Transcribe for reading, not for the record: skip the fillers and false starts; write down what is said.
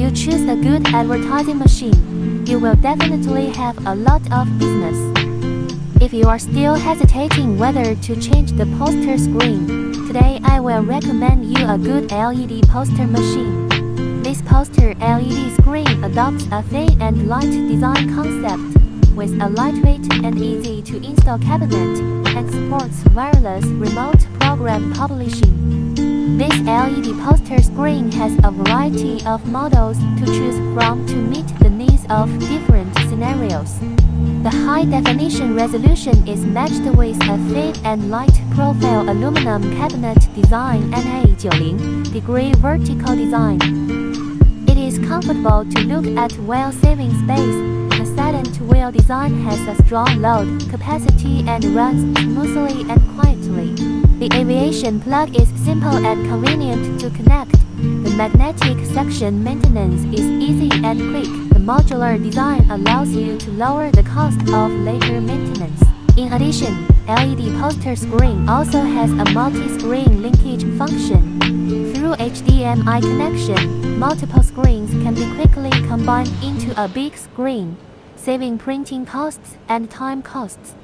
you choose a good advertising machine, you will definitely have a lot of business. If you are still hesitating whether to change the poster screen, today I will recommend you a good LED poster machine. This poster LED screen adopts a thin and light design concept, with a lightweight and easy-to-install cabinet, and supports wireless remote program publishing. This LED poster screen has a variety of models to choose from to meet the needs of different scenarios. The high-definition resolution is matched with a thin and light profile aluminum cabinet design and a 90-degree vertical design. It is comfortable to look at while saving space. The silent wheel design has a strong load capacity and runs smoothly and quietly. The aviation plug is simple and convenient to connect. The magnetic section maintenance is easy and quick. The modular design allows you to lower the cost of later maintenance. In addition, LED poster screen also has a multi-screen linkage function. Through HDMI connection, multiple screens can be quickly combined into a big screen, saving printing costs and time costs.